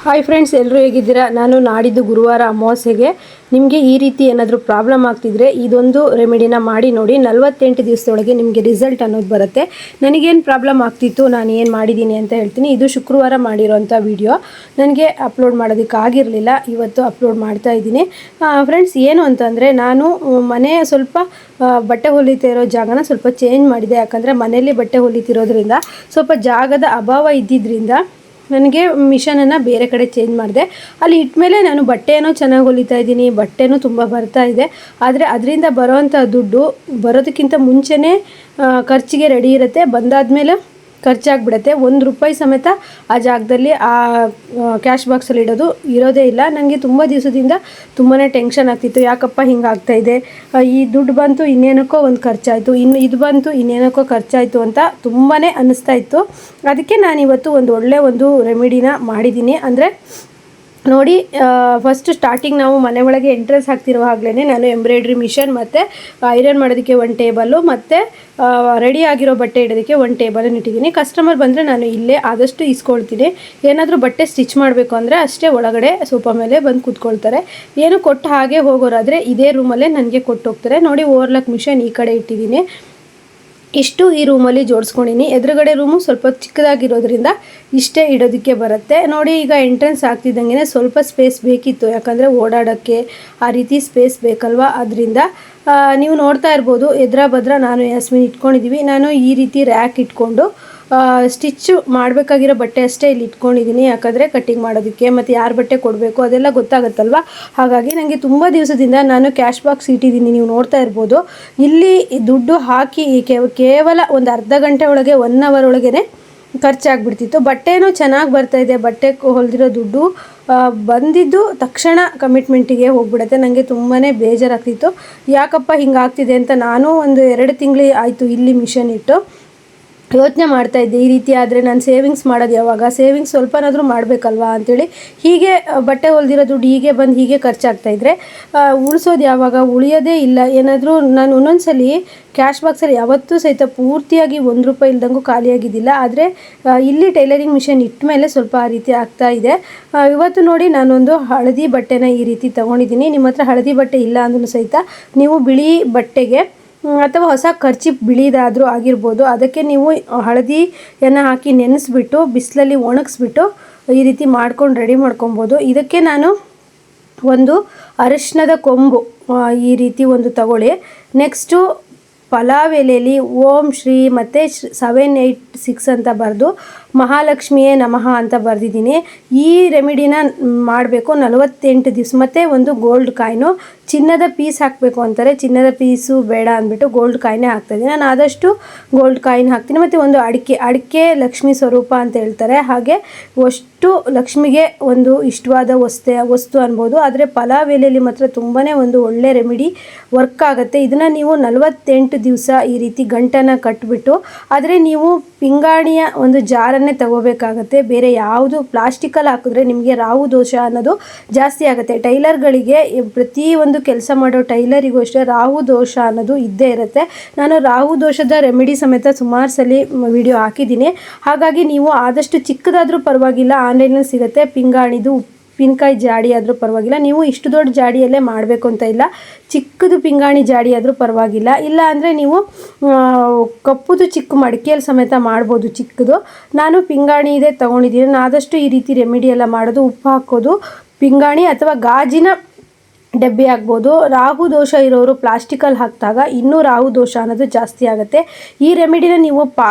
Hi friends, ಎಲ್ಲರೂ ಹೇಗಿದ್ದೀರಾ? ನಾನು ನಾಡಿದ್ದು ಗುರುವಾರ ಅಮಾವಾಸ್ಯೆಗೆ ನಿಮಗೆ ಈ ರೀತಿ ಏನಾದರೂ ಪ್ರಾಬ್ಲಮ್ ಆಗ್ತಿದ್ರೆ ಇದೊಂದು ರೆಮಿಡಿನ ಮಾಡಿ ನೋಡಿ. 48 ದಿವಸದೊಳಗೆ ನಿಮಗೆ ರಿಸಲ್ಟ್ ಅನ್ನೋದು ಬರುತ್ತೆ. ನನಗೇನು ಪ್ರಾಬ್ಲಮ್ ಆಗ್ತಿತ್ತು, ನಾನು ಏನು ಮಾಡಿದ್ದೀನಿ ಅಂತ ಹೇಳ್ತೀನಿ. ಇದು ಶುಕ್ರವಾರ ಮಾಡಿರೋಂಥ ವಿಡಿಯೋ. ನನಗೆ ಅಪ್ಲೋಡ್ ಮಾಡೋದಕ್ಕಾಗಿರಲಿಲ್ಲ, ಇವತ್ತು ಅಪ್ಲೋಡ್ ಮಾಡ್ತಾ ಇದ್ದೀನಿ. ಫ್ರೆಂಡ್ಸ್, ಏನು ಅಂತಂದರೆ ನಾನು ಮನೆ ಸ್ವಲ್ಪ ಬಟ್ಟೆ ಹೊಲಿತಿರೋ ಜಾಗನ ಸ್ವಲ್ಪ ಚೇಂಜ್ ಮಾಡಿದೆ. ಯಾಕಂದರೆ ಮನೆಯಲ್ಲಿ ಬಟ್ಟೆ ಹೊಲಿತಿರೋದ್ರಿಂದ ಸ್ವಲ್ಪ ಜಾಗದ ಅಭಾವ ಇದ್ದಿದ್ದರಿಂದ ನನಗೆ ಮಿಷನನ್ನು ಬೇರೆ ಕಡೆ ಚೇಂಜ್ ಮಾಡಿದೆ. ಅಲ್ಲಿ ಇಟ್ಮೇಲೆ ನಾನು ಬಟ್ಟೆನೂ ಚೆನ್ನಾಗಿ ಹೊಲಿತಾ ಇದ್ದೀನಿ, ಬಟ್ಟೆನೂ ತುಂಬ ಬರ್ತಾ ಇದೆ. ಆದರೆ ಅದರಿಂದ ಬರೋವಂಥ ದುಡ್ಡು ಬರೋದಕ್ಕಿಂತ ಮುಂಚೆನೇ ಖರ್ಚಿಗೆ ರೆಡಿ ಇರುತ್ತೆ. ಬಂದಾದಮೇಲೆ ಖರ್ಚಾಗ್ಬಿಡುತ್ತೆ. ₹1 ಸಮೇತ ಆ ಜಾಗದಲ್ಲಿ ಆ ಕ್ಯಾಶ್ ಬಾಕ್ಸಲ್ಲಿ ಇರೋದೇ ಇಲ್ಲ. ನನಗೆ ತುಂಬ ದಿವಸದಿಂದ ತುಂಬಾ ಟೆನ್ಷನ್ ಆಗ್ತಿತ್ತು. ಯಾಕಪ್ಪ ಹಿಂಗಾಗ್ತಾಯಿದೆ, ಈ ದುಡ್ಡು ಬಂತು ಇನ್ನೇನಕ್ಕೋ ಒಂದು ಖರ್ಚಾಯಿತು, ಇನ್ನು ಇದು ಬಂತು ಇನ್ನೇನಕ್ಕೋ ಖರ್ಚಾಯಿತು ಅಂತ ತುಂಬಾ ಅನ್ನಿಸ್ತಾ ಇತ್ತು. ಅದಕ್ಕೆ ನಾನಿವತ್ತು ಒಂದು ರೆಮಿಡಿನ ಮಾಡಿದ್ದೀನಿ. ಅಂದರೆ ನೋಡಿ, ಫಸ್ಟ್ ಸ್ಟಾರ್ಟಿಂಗ್ ನಾವು ಮನೆ ಒಳಗೆ ಎಂಟ್ರೆನ್ಸ್ ಹಾಕ್ತಿರುವಾಗಲೇ ನಾನು ಎಂಬ್ರಾಯ್ಡ್ರಿ ಮಿಷನ್ ಮತ್ತು ಐರನ್ ಮಾಡೋದಕ್ಕೆ 1 ಟೇಬಲ್ಲು ಮತ್ತು ರೆಡಿ ಆಗಿರೋ ಬಟ್ಟೆ ಇಡೋದಕ್ಕೆ 1 ಟೇಬಲನ್ನು ಇಟ್ಟಿದ್ದೀನಿ. ಕಸ್ಟಮರ್ ಬಂದರೆ ನಾನು ಇಲ್ಲೇ ಆದಷ್ಟು ಇಸ್ಕೊಳ್ತೀನಿ. ಏನಾದರೂ ಬಟ್ಟೆ ಸ್ಟಿಚ್ ಮಾಡಬೇಕು ಅಂದರೆ ಅಷ್ಟೇ ಒಳಗಡೆ ಸೋಫಾ ಮೇಲೆ ಬಂದು ಕೂತ್ಕೊಳ್ತಾರೆ. ಏನು ಕೊಟ್ಟು ಹಾಗೆ ಹೋಗೋರಾದರೆ ಇದೇ ರೂಮಲ್ಲೇ ನನಗೆ ಕೊಟ್ಟು ಹೋಗ್ತಾರೆ. ನೋಡಿ, ಓವರ್ಲಾಕ್ ಮಿಷನ್ ಈ ಕಡೆ ಇಟ್ಟಿದ್ದೀನಿ. ಇಷ್ಟು ಈ ರೂಮಲ್ಲಿ ಜೋಡಿಸ್ಕೊಂಡಿನಿ. ಎದುರುಗಡೆ ರೂಮು ಸ್ವಲ್ಪ ಚಿಕ್ಕದಾಗಿರೋದ್ರಿಂದ ಇಷ್ಟೇ ಇಡೋದಕ್ಕೆ ಬರುತ್ತೆ. ನೋಡಿ, ಈಗ ಎಂಟ್ರೆನ್ಸ್ ಆಗ್ತಿದ್ದಂಗೆ ಸ್ವಲ್ಪ ಸ್ಪೇಸ್ ಬೇಕಿತ್ತು, ಯಾಕಂದರೆ ಓಡಾಡೋಕ್ಕೆ ಆ ರೀತಿ ಸ್ಪೇಸ್ ಬೇಕಲ್ವ. ಅದರಿಂದ ನೀವು ನೋಡ್ತಾ ಇರ್ಬೋದು, ಎದುರ ಬದ್ರ ನಾನು ಯಾಸ್ಮಿನ್ ಇಟ್ಕೊಂಡಿದ್ದೀವಿ. ನಾನು ಈ ರೀತಿ ರ್ಯಾಕ್ ಇಟ್ಕೊಂಡು ಸ್ಟಿಚ್ಚು ಮಾಡಬೇಕಾಗಿರೋ ಬಟ್ಟೆ ಅಷ್ಟೇ ಇಲ್ಲಿ ಇಟ್ಕೊಂಡಿದ್ದೀನಿ. ಯಾಕಂದರೆ ಕಟ್ಟಿಂಗ್ ಮಾಡೋದಕ್ಕೆ ಮತ್ತು ಯಾರು ಬಟ್ಟೆ ಕೊಡಬೇಕು ಅದೆಲ್ಲ ಗೊತ್ತಾಗುತ್ತಲ್ವ. ಹಾಗಾಗಿ ನನಗೆ ತುಂಬ ದಿವಸದಿಂದ ನಾನು ಕ್ಯಾಶ್ ಬಾಕ್ಸ್ ಇಟ್ಟಿದ್ದೀನಿ. ನೀವು ನೋಡ್ತಾ ಇರ್ಬೋದು, ಇಲ್ಲಿ ದುಡ್ಡು ಹಾಕಿ ಕೇವಲ ಒಂದು ಅರ್ಧ ಗಂಟೆ ಒಳಗೆ 1 ಅವರ್ ಒಳಗೇ ಖರ್ಚಾಗ್ಬಿಡ್ತಿತ್ತು. ಬಟ್ಟೆನೂ ಚೆನ್ನಾಗಿ ಬರ್ತಾಯಿದೆ. ಬಟ್ಟೆ ಹೊಲಿದಿರೋ ದುಡ್ಡು ಬಂದಿದ್ದು ತಕ್ಷಣ ಕಮಿಟ್ಮೆಂಟಿಗೆ ಹೋಗ್ಬಿಡುತ್ತೆ. ನನಗೆ ತುಂಬಾ ಬೇಜಾರಾಗ್ತಿತ್ತು. ಯಾಕಪ್ಪ ಹಿಂಗಾಗ್ತಿದೆ ಅಂತ ನಾನು ಒಂದು 2 ತಿಂಗಳು ಆಯಿತು ಇಲ್ಲಿ ಮಿಷನ್ ಇಟ್ಟು ಯೋಚನೆ ಮಾಡ್ತಾಯಿದ್ದೆ. ಈ ರೀತಿ ಆದರೆ ನಾನು ಸೇವಿಂಗ್ಸ್ ಮಾಡೋದು ಯಾವಾಗ, ಸೇವಿಂಗ್ಸ್ ಸ್ವಲ್ಪನಾದರೂ ಮಾಡಬೇಕಲ್ವಾ ಅಂಥೇಳಿ. ಹೀಗೆ ಬಟ್ಟೆ ಹೊಲಿದಿರೋ ದುಡ್ಡು ಹೀಗೆ ಬಂದು ಹೀಗೆ ಖರ್ಚಾಗ್ತಾಯಿದ್ರೆ ಉಳಿಸೋದು ಯಾವಾಗ, ಉಳಿಯೋದೇ ಇಲ್ಲ. ಏನಾದರೂ ನಾನು ಒಂದೊಂದ್ಸಲಿ ಕ್ಯಾಶ್ ಬಾಕ್ಸಲ್ಲಿ ಯಾವತ್ತೂ ಸಹಿತ ಪೂರ್ತಿಯಾಗಿ ₹1 ಇಲ್ದಂಗೂ ಖಾಲಿಯಾಗಿದ್ದಿಲ್ಲ. ಆದರೆ ಇಲ್ಲಿ ಟೈಲರಿಂಗ್ ಮಿಷನ್ ಇಟ್ಟ ಮೇಲೆ ಸ್ವಲ್ಪ ಆ ರೀತಿ ಆಗ್ತಾಯಿದೆ. ಇವತ್ತು ನೋಡಿ, ನಾನೊಂದು ಹಳದಿ ಬಟ್ಟೆನ ಈ ರೀತಿ ತೊಗೊಂಡಿದ್ದೀನಿ. ನಿಮ್ಮ ಹತ್ರ ಹಳದಿ ಬಟ್ಟೆ ಇಲ್ಲ ಅಂದ್ರೂ ಸಹಿತ ನೀವು ಬಿಳಿ ಬಟ್ಟೆಗೆ ಅಥವಾ ಹೊಸ ಕರ್ಚಿಪ್ ಬಿಳಿದಾದರೂ ಆಗಿರ್ಬೋದು, ಅದಕ್ಕೆ ನೀವು ಹಳದಿಯನ್ನು ಹಾಕಿ ನೆನೆಸ್ಬಿಟ್ಟು ಬಿಸಿಲಲ್ಲಿ ಒಣಗಿಸ್ಬಿಟ್ಟು ಈ ರೀತಿ ಮಾಡ್ಕೊಂಡು ರೆಡಿ ಮಾಡ್ಕೊಬೋದು. ಇದಕ್ಕೆ ನಾನು ಒಂದು ಅರಿಶಿಣದ ಕೊಂಬು ಈ ರೀತಿ ಒಂದು ತಗೊಳ್ಳಿ. ನೆಕ್ಸ್ಟು ಪಲಾವ್ ಎಲೆಯಲ್ಲಿ ಓಂ ಶ್ರೀ ಮತ್ತು 786 ಅಂತ ಬರೆದು ಮಹಾಲಕ್ಷ್ಮಿಯೇ ನಮಃ ಅಂತ ಬರೆದಿದ್ದೀನಿ. ಈ ರೆಮಿಡಿನ ಮಾಡಬೇಕು 48 ದಿವಸ. ಮತ್ತು ಒಂದು ಗೋಲ್ಡ್ ಕಾಯಿನು, ಚಿನ್ನದ ಪೀಸ್ ಹಾಕಬೇಕು ಅಂತಾರೆ, ಚಿನ್ನದ ಪೀಸು ಬೇಡ ಅಂದ್ಬಿಟ್ಟು ಗೋಲ್ಡ್ ಕಾಯಿನೇ ಹಾಕ್ತಾಯಿದ್ದೀನಿ. ನಾನು ಆದಷ್ಟು ಗೋಲ್ಡ್ ಕಾಯಿನ್ ಹಾಕ್ತೀನಿ. ಮತ್ತು ಒಂದು ಅಡಿಕೆ ಲಕ್ಷ್ಮೀ ಸ್ವರೂಪ ಅಂತ ಹೇಳ್ತಾರೆ. ಹಾಗೆ ಅಷ್ಟು ಲಕ್ಷ್ಮಿಗೆ ಒಂದು ಇಷ್ಟವಾದ ವಸ್ತು ಅನ್ಬೋದು. ಆದರೆ ಪಲಾವ್ ಎಲೆಯಲ್ಲಿ ಮಾತ್ರ ತುಂಬಾ ಒಂದು ಒಳ್ಳೆ ರೆಮಿಡಿ ವರ್ಕ್ ಆಗುತ್ತೆ. ಇದನ್ನು ನೀವು 48 ದಿವಸ ಈ ರೀತಿ ಗಂಟನ್ನು ಕಟ್ಟಿಬಿಟ್ಟು, ಆದರೆ ನೀವು ಪಿಂಗಾಣಿಯ ಒಂದು ಜಾರನ್ನೇ ತಗೋಬೇಕಾಗತ್ತೆ. ಬೇರೆ ಯಾವುದು ಪ್ಲಾಸ್ಟಿಕಲ್ಲಿ ಹಾಕಿದ್ರೆ ನಿಮಗೆ ರಾಹು ದೋಷ ಅನ್ನೋದು ಜಾಸ್ತಿ ಆಗುತ್ತೆ. ಟೈಲರ್ಗಳಿಗೆ, ಪ್ರತಿಯೊಂದು ಕೆಲಸ ಮಾಡೋ ಟೈಲರಿಗೂ ಅಷ್ಟೇ ರಾಹು ದೋಷ ಅನ್ನೋದು ಇದ್ದೇ ಇರುತ್ತೆ. ನಾನು ರಾಹು ದೋಷದ ರೆಮಿಡಿ ಸಮೇತ ಸುಮಾರು ಸಲ ವಿಡಿಯೋ ಹಾಕಿದ್ದೀನಿ. ಹಾಗಾಗಿ ನೀವು ಆದಷ್ಟು ಚಿಕ್ಕದಾದರೂ ಪರವಾಗಿಲ್ಲ, ಆನ್ಲೈನಲ್ಲಿ ಸಿಗುತ್ತೆ. ಪಿಂಗಾಣಿದು ಉಪ್ಪಿನಕಾಯಿ ಜಾಡಿ ಆದರೂ ಪರವಾಗಿಲ್ಲ. ನೀವು ಇಷ್ಟು ದೊಡ್ಡ ಜಾಡಿಯಲ್ಲೇ ಮಾಡಬೇಕು ಅಂತ ಇಲ್ಲ, ಚಿಕ್ಕದು ಪಿಂಗಾಣಿ ಜಾಡಿ ಆದರೂ ಪರವಾಗಿಲ್ಲ. ಇಲ್ಲ ಅಂದರೆ ನೀವು ಕಪ್ಪುದು ಚಿಕ್ಕ ಮಡಿಕೆಯಲ್ಲಿ ಸಮೇತ ಮಾಡ್ಬೋದು ಚಿಕ್ಕದು. ನಾನು ಪಿಂಗಾಣಿ ಇದೆ ತೊಗೊಂಡಿದ್ದೀನಿ. ನಾನು ಆದಷ್ಟು ಈ ರೀತಿ ರೆಮಿಡಿ ಎಲ್ಲ ಮಾಡೋದು, ಉಪ್ಪು ಹಾಕೋದು, ಪಿಂಗಾಣಿ ಅಥವಾ ಗಾಜಿನ ಡಬ್ಬಿ ಆಗ್ಬೋದು. ರಾಹು ದೋಷ ಇರೋರು ಪ್ಲಾಸ್ಟಿಕಲ್ಲಿ ಹಾಕಿದಾಗ ಇನ್ನೂ ರಾಹು ದೋಷ ಅನ್ನೋದು ಜಾಸ್ತಿ ಆಗುತ್ತೆ. ಈ ರೆಮಿಡಿನ ನೀವು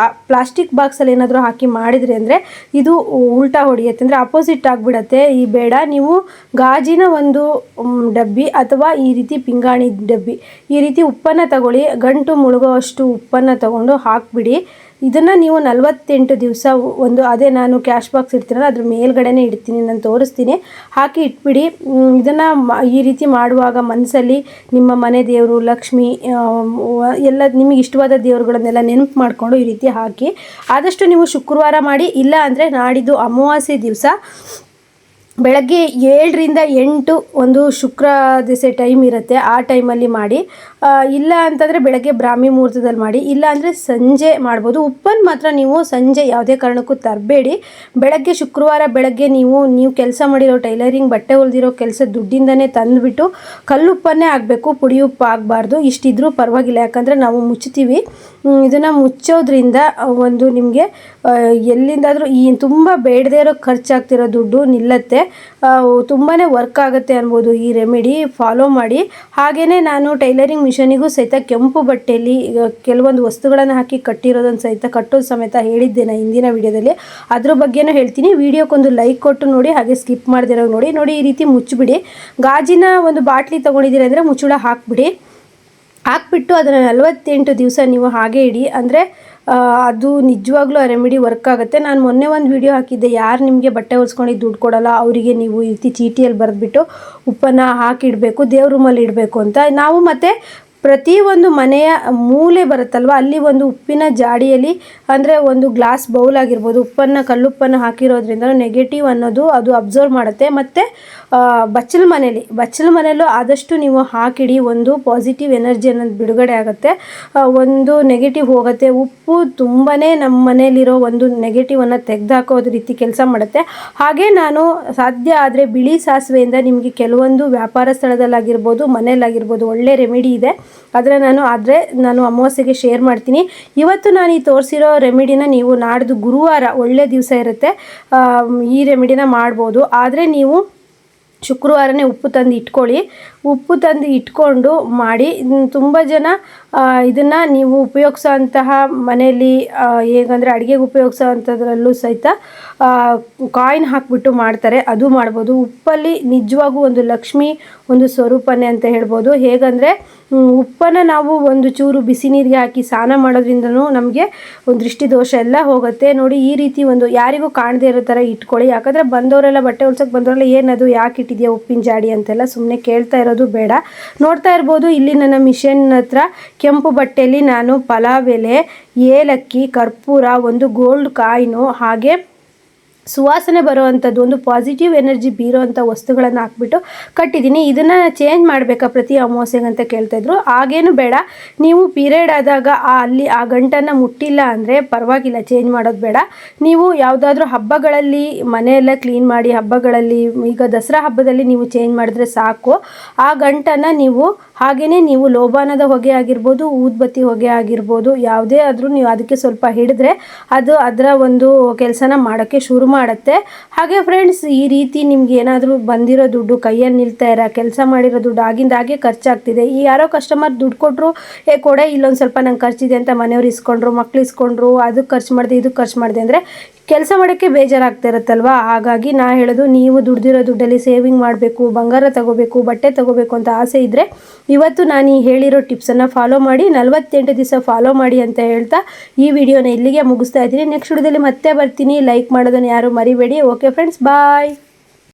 ಪ್ಲಾಸ್ಟಿಕ್ ಬಾಕ್ಸಲ್ಲಿ ಏನಾದರೂ ಹಾಕಿ ಮಾಡಿದ್ರಿ ಅಂದರೆ ಇದು ಉಲ್ಟಾ ಹೊಡೆಯುತ್ತೆ, ಅಂದರೆ ಅಪೋಸಿಟ್ ಆಗಿಬಿಡತ್ತೆ. ಈ ಬೇಡ, ನೀವು ಗಾಜಿನ ಒಂದು ಡಬ್ಬಿ ಅಥವಾ ಈ ರೀತಿ ಪಿಂಗಾಣಿ ಡಬ್ಬಿ ಈ ರೀತಿ ಉಪ್ಪನ್ನು ತಗೊಳ್ಳಿ. ಗಂಟು ಮುಳುಗೋ ಅಷ್ಟು ಉಪ್ಪನ್ನು ತಗೊಂಡು ಹಾಕಿಬಿಡಿ. ಇದನ್ನು ನೀವು 48 ದಿವಸ ಅದೇ ನಾನು ಕ್ಯಾಶ್ ಬಾಕ್ಸ್ ಇಡ್ತೀನಲ್ಲ ಅದ್ರ ಮೇಲ್ಗಡೆನೇ ಇಡ್ತೀನಿ, ನಾನು ತೋರಿಸ್ತೀನಿ. ಹಾಕಿ ಇಟ್ಬಿಡಿ. ಇದನ್ನು ಈ ರೀತಿ ಮಾಡುವಾಗ ಮನಸ್ಸಲ್ಲಿ ನಿಮ್ಮ ಮನೆ ದೇವರು, ಲಕ್ಷ್ಮಿ ಎಲ್ಲ ನಿಮಗೆ ಇಷ್ಟವಾದ ದೇವರುಗಳನ್ನೆಲ್ಲ ನೆನಪು ಮಾಡಿಕೊಂಡು ಈ ರೀತಿ ಹಾಕಿ. ಆದಷ್ಟು ನೀವು ಶುಕ್ರವಾರ ಮಾಡಿ, ಇಲ್ಲ ಅಂದರೆ ನಾಡಿದ್ದು ಅಮಾವಾಸ್ಯೆ ದಿವಸ ಬೆಳಗ್ಗೆ 7 ರಿಂದ 8 ಒಂದು ಶುಕ್ರ ದಿವಸ ಟೈಮ್ ಇರುತ್ತೆ, ಆ ಟೈಮಲ್ಲಿ ಮಾಡಿ. ಇಲ್ಲ ಅಂತಂದರೆ ಬೆಳಗ್ಗೆ ಬ್ರಾಹ್ಮಿ ಮುಹೂರ್ತದಲ್ಲಿ ಮಾಡಿ, ಇಲ್ಲ ಅಂದರೆ ಸಂಜೆ ಮಾಡ್ಬೋದು. ಉಪ್ಪನ್ನು ಮಾತ್ರ ನೀವು ಸಂಜೆ ಯಾವುದೇ ಕಾರಣಕ್ಕೂ ತರಬೇಡಿ. ಬೆಳಗ್ಗೆ ಶುಕ್ರವಾರ ಬೆಳಗ್ಗೆ ನೀವು ಕೆಲಸ ಮಾಡಿರೋ ಟೈಲರಿಂಗ್ ಬಟ್ಟೆ ಹೊಲ್ದಿರೋ ಕೆಲಸ ದುಡ್ಡಿಂದನೇ ತಂದುಬಿಟ್ಟು ಕಲ್ಲುಪ್ಪನ್ನೇ ಆಗಬೇಕು, ಪುಡಿ ಉಪ್ಪು ಆಗಬಾರ್ದು. ಇಷ್ಟಿದ್ರೂ ಪರವಾಗಿಲ್ಲ, ಯಾಕಂದರೆ ನಾವು ಮುಚ್ತೀವಿ. ಇದನ್ನು ಮುಚ್ಚೋದ್ರಿಂದ ಒಂದು ನಿಮಗೆ ಎಲ್ಲಿಂದಾದರೂ ಈ ತುಂಬ ಬೇಡದೇ ಇರೋ ಖರ್ಚಾಗ್ತಿರೋ ದುಡ್ಡು ನಿಲ್ಲತ್ತೆ, ತುಂಬಾ ವರ್ಕ್ ಆಗುತ್ತೆ ಅನ್ಬೋದು ಈ ರೆಮಿಡಿ. ಫಾಲೋ ಮಾಡಿ. ಹಾಗೆಯೇ ನಾನು ಟೈಲರಿಂಗ್ ಮಿಷನಿಗೂ ಸಹಿತ ಕೆಂಪು ಬಟ್ಟೆಯಲ್ಲಿ ಕೆಲವೊಂದು ವಸ್ತುಗಳನ್ನು ಹಾಕಿ ಕಟ್ಟಿರೋದನ್ನು ಸಹಿತ ಕಟ್ಟೋದು ಸಮೇತ ಹೇಳಿದ್ದೇನೆ ಹಿಂದಿನ ವಿಡಿಯೋದಲ್ಲಿ. ಅದ್ರ ಬಗ್ಗೆನೂ ಹೇಳ್ತೀನಿ. ವಿಡಿಯೋಕ್ಕೊಂದು ಲೈಕ್ ಕೊಟ್ಟು ನೋಡಿ, ಹಾಗೆ ಸ್ಕಿಪ್ ಮಾಡ್ದಿರೋ ನೋಡಿ ಈ ರೀತಿ ಮುಚ್ಚಿಬಿಡಿ. ಗಾಜಿನ ಒಂದು ಬಾಟ್ಲಿ ತೊಗೊಂಡಿದ್ದೀರಿ ಅಂದರೆ ಮುಚ್ಚಳ ಹಾಕ್ಬಿಟ್ಟು ಅದನ್ನು 48 ದಿವಸ ನೀವು ಹಾಗೆ ಇಡಿ. ಅಂದರೆ ಅದು ನಿಜವಾಗ್ಲೂ ಆ ರೆಮಿಡಿ ವರ್ಕ್ ಆಗುತ್ತೆ. ನಾನು ಮೊನ್ನೆ ಒಂದು ವಿಡಿಯೋ ಹಾಕಿದ್ದೆ, ಯಾರು ನಿಮಗೆ ಬಟ್ಟೆ ಹೊಲ್ಸ್ಕೊಂಡು ದುಡ್ಡು ಕೊಡೋಲ್ಲ ಅವರಿಗೆ ನೀವು ಈ ರೀತಿ ಚೀಟಿಯಲ್ಲಿ ಬರೆದ್ಬಿಟ್ಟು ಉಪ್ಪನ್ನು ಹಾಕಿಡಬೇಕು, ದೇವ್ರ ರೂಮಲ್ಲಿ ಇಡಬೇಕು ಅಂತ. ನಾವು ಮತ್ತು ಪ್ರತಿಯೊಂದು ಮನೆಯ ಮೂಲೆ ಬರುತ್ತಲ್ವ, ಅಲ್ಲಿ ಒಂದು ಉಪ್ಪಿನ ಜಾಡಿಯಲ್ಲಿ, ಅಂದರೆ ಒಂದು ಗ್ಲಾಸ್ ಬೌಲ್ ಆಗಿರ್ಬೋದು, ಕಲ್ಲುಪ್ಪನ್ನು ಹಾಕಿರೋದ್ರಿಂದ ನೆಗೆಟಿವ್ ಅನ್ನೋದು ಅದು ಅಬ್ಸರ್ವ್ ಮಾಡುತ್ತೆ. ಮತ್ತು ಬಚ್ಚಲ ಮನೆಯಲ್ಲೂ ಆದಷ್ಟು ನೀವು ಹಾಕಿಡಿ, ಒಂದು ಪಾಸಿಟಿವ್ ಎನರ್ಜಿ ಅನ್ನೋದು ಬಿಡುಗಡೆ ಆಗುತ್ತೆ, ಒಂದು ನೆಗೆಟಿವ್ ಹೋಗುತ್ತೆ. ಉಪ್ಪು ತುಂಬಾ ನಮ್ಮ ಮನೆಯಲ್ಲಿರೋ ಒಂದು ನೆಗೆಟಿವನ್ನು ತೆಗೆದುಹಾಕೋದು ರೀತಿ ಕೆಲಸ ಮಾಡುತ್ತೆ. ಹಾಗೆ ನಾನು ಸಾಧ್ಯ ಆದರೆ ಬಿಳಿ ಸಾಸಿವೆಯಿಂದ ನಿಮಗೆ ಕೆಲವೊಂದು ವ್ಯಾಪಾರ ಸ್ಥಳದಲ್ಲಾಗಿರ್ಬೋದು, ಮನೆಯಲ್ಲಾಗಿರ್ಬೋದು ಒಳ್ಳೆ ರೆಮಿಡಿ ಇದೆ. ನಾನು ಅಮಾವಾಸ್ಯೆಗೆ ಶೇರ್ ಮಾಡ್ತೀನಿ. ಇವತ್ತು ನಾನು ಈ ತೋರಿಸಿರೋ ರೆಮಿಡಿನ ನೀವು ನಾಡ್ದು ಗುರುವಾರ ಒಳ್ಳೆ ದಿವಸ ಇರುತ್ತೆ, ಈ ರೆಮಿಡಿನ ಮಾಡ್ಬೋದು. ಆದರೆ ನೀವು ಶುಕ್ರವಾರನೇ ಉಪ್ಪು ತಂದು ಇಟ್ಕೊಂಡು ಮಾಡಿ. ತುಂಬ ಜನ ಇದನ್ನು ನೀವು ಉಪಯೋಗಿಸೋಂತಹ ಮನೆಯಲ್ಲಿ ಹೇಗಂದರೆ ಅಡುಗೆಗೆ ಉಪಯೋಗಿಸೋ ಅಂಥದ್ರಲ್ಲೂ ಸಹಿತ ಕಾಯಿನ್ ಹಾಕಿಬಿಟ್ಟು ಮಾಡ್ತಾರೆ, ಅದು ಮಾಡ್ಬೋದು. ಉಪ್ಪಲ್ಲಿ ನಿಜವಾಗೂ ಒಂದು ಲಕ್ಷ್ಮಿ ಒಂದು ಸ್ವರೂಪನೇ ಅಂತ ಹೇಳ್ಬೋದು. ಹೇಗಂದರೆ ಉಪ್ಪನ್ನು ನಾವು ಒಂದು ಚೂರು ಬಿಸಿ ನೀರಿಗೆ ಹಾಕಿ ಸ್ನಾನ ಮಾಡೋದ್ರಿಂದನೂ ನಮಗೆ ಒಂದು ದೃಷ್ಟಿ ದೋಷ ಎಲ್ಲ ಹೋಗುತ್ತೆ. ನೋಡಿ ಈ ರೀತಿ ಒಂದು ಯಾರಿಗೂ ಕಾಣದೇ ಇರೋ ಥರ ಇಟ್ಕೊಳ್ಳಿ. ಯಾಕಂದರೆ ಬಂದವರೆಲ್ಲ ಬಟ್ಟೆ ಹೊಲ್ಸೋಕೆ ಬಂದವರೆಲ್ಲ ಏನದು ಯಾಕೆ ಇಟ್ಟಿದೆಯಾ ಉಪ್ಪಿನ ಜಾಡಿ ಅಂತೆಲ್ಲ ಸುಮ್ಮನೆ ಕೇಳ್ತಾ ಇರೋದು ಬೇಡ. ನೋಡ್ತಾ ಇರ್ಬೋದು ಇಲ್ಲಿ ನನ್ನ ಮಿಷನ್ ಹತ್ರ ಕೆಂಪು ಬಟ್ಟೆಯಲ್ಲಿ ನಾನು ಪಲಾವ್ ಎಲೆ, ಏಲಕ್ಕಿ, ಕರ್ಪೂರ, ಒಂದು ಗೋಲ್ಡ್ ಕಾಯಿನು, ಹಾಗೆ ಸುವಾಸನೆ ಬರುವಂಥದ್ದು ಒಂದು ಪಾಸಿಟಿವ್ ಎನರ್ಜಿ ಬೀರೋವಂಥ ವಸ್ತುಗಳನ್ನು ಹಾಕ್ಬಿಟ್ಟು ಕಟ್ಟಿದ್ದೀನಿ. ಇದನ್ನು ಚೇಂಜ್ ಮಾಡಬೇಕಾ ಪ್ರತಿ ಅಮಾವಾಸ್ಯೆಗೆ ಅಂತ ಕೇಳ್ತಾಯಿದ್ರು. ಹಾಗೇನು ಬೇಡ, ನೀವು ಪೀರಿಯಡ್ ಆದಾಗ ಅಲ್ಲಿ ಆ ಗಂಟನ್ನು ಮುಟ್ಟಿಲ್ಲ ಅಂದರೆ ಪರವಾಗಿಲ್ಲ, ಚೇಂಜ್ ಮಾಡೋದು ಬೇಡ. ನೀವು ಯಾವುದಾದ್ರೂ ಹಬ್ಬಗಳಲ್ಲಿ ಮನೆಯೆಲ್ಲ ಕ್ಲೀನ್ ಮಾಡಿ, ಹಬ್ಬಗಳಲ್ಲಿ ಈಗ ದಸರಾ ಹಬ್ಬದಲ್ಲಿ ನೀವು ಚೇಂಜ್ ಮಾಡಿದ್ರೆ ಸಾಕು. ಆ ಗಂಟನ್ನು ನೀವು ಹಾಗೆಯೇ ನೀವು ಲೋಬಾನದ ಹೊಗೆ ಆಗಿರ್ಬೋದು, ಊದ್ಬತ್ತಿ ಹೊಗೆ ಆಗಿರ್ಬೋದು, ಯಾವುದೇ ಆದರೂ ನೀವು ಅದಕ್ಕೆ ಸ್ವಲ್ಪ ಹಿಡಿದ್ರೆ ಅದು ಅದರ ಒಂದು ಕೆಲಸನ ಮಾಡೋಕ್ಕೆ ಶುರು ಮಾಡುತ್ತೆ. ಹಾಗೆ ಫ್ರೆಂಡ್ಸ್, ಈ ರೀತಿ ನಿಮ್ಗೆ ಏನಾದರೂ ಬಂದಿರೋ ದುಡ್ಡು ಕೈಯಲ್ಲಿ ನಿಲ್ತಾ ಇರೋ, ಕೆಲಸ ಮಾಡಿರೋ ದುಡ್ಡು ಆಗಿಂದಾಗೆ ಖರ್ಚಾಗ್ತಿದೆ. ಈ ಯಾರೋ ಕಸ್ಟಮರ್ ದುಡ್ಡು ಕೊಟ್ಟರು, ಕೊಡೆ ಇಲ್ಲೊಂದು ಸ್ವಲ್ಪ ನಂಗೆ ಖರ್ಚಿದೆ ಅಂತ ಮನೆಯವ್ರು ಇಸ್ಕೊಂಡ್ರು, ಮಕ್ಳು ಇಸ್ಕೊಂಡ್ರು, ಅದಕ್ಕೆ ಖರ್ಚು ಮಾಡಿದೆ ಇದಕ್ಕೆ ಖರ್ಚು ಮಾಡಿದೆ ಅಂದರೆ ಕೆಲಸ ಮಾಡೋಕ್ಕೆ ಬೇಜಾರಾಗ್ತಾ ಇರುತ್ತಲ್ವ. ಹಾಗಾಗಿ ನಾ ಹೇಳೋದು, ನೀವು ದುಡ್ದಿರೋ ದುಡ್ಡಲ್ಲಿ ಸೇವಿಂಗ್ ಮಾಡಬೇಕು, ಬಂಗಾರ ತಗೋಬೇಕು, ಬಟ್ಟೆ ತಗೋಬೇಕು ಅಂತ ಆಸೆ ಇದ್ದರೆ ಇವತ್ತು ನಾನು ಈ ಹೇಳಿರೋ ಟಿಪ್ಸನ್ನು ಫಾಲೋ ಮಾಡಿ, 48 ದಿವಸ ಫಾಲೋ ಮಾಡಿ ಅಂತ ಹೇಳ್ತಾ ಈ ವಿಡಿಯೋನ ಇಲ್ಲಿಗೆ ಮುಗಿಸ್ತಾ ಇದ್ದೀನಿ. ನೆಕ್ಸ್ಟ್ ವಿಡಿಯೋದಲ್ಲಿ ಮತ್ತೆ ಬರ್ತೀನಿ. ಲೈಕ್ ಮಾಡೋದನ್ನು ಯಾರು ಮರಿಬೇಡಿ. ಓಕೆ ಫ್ರೆಂಡ್ಸ್, ಬಾಯ್.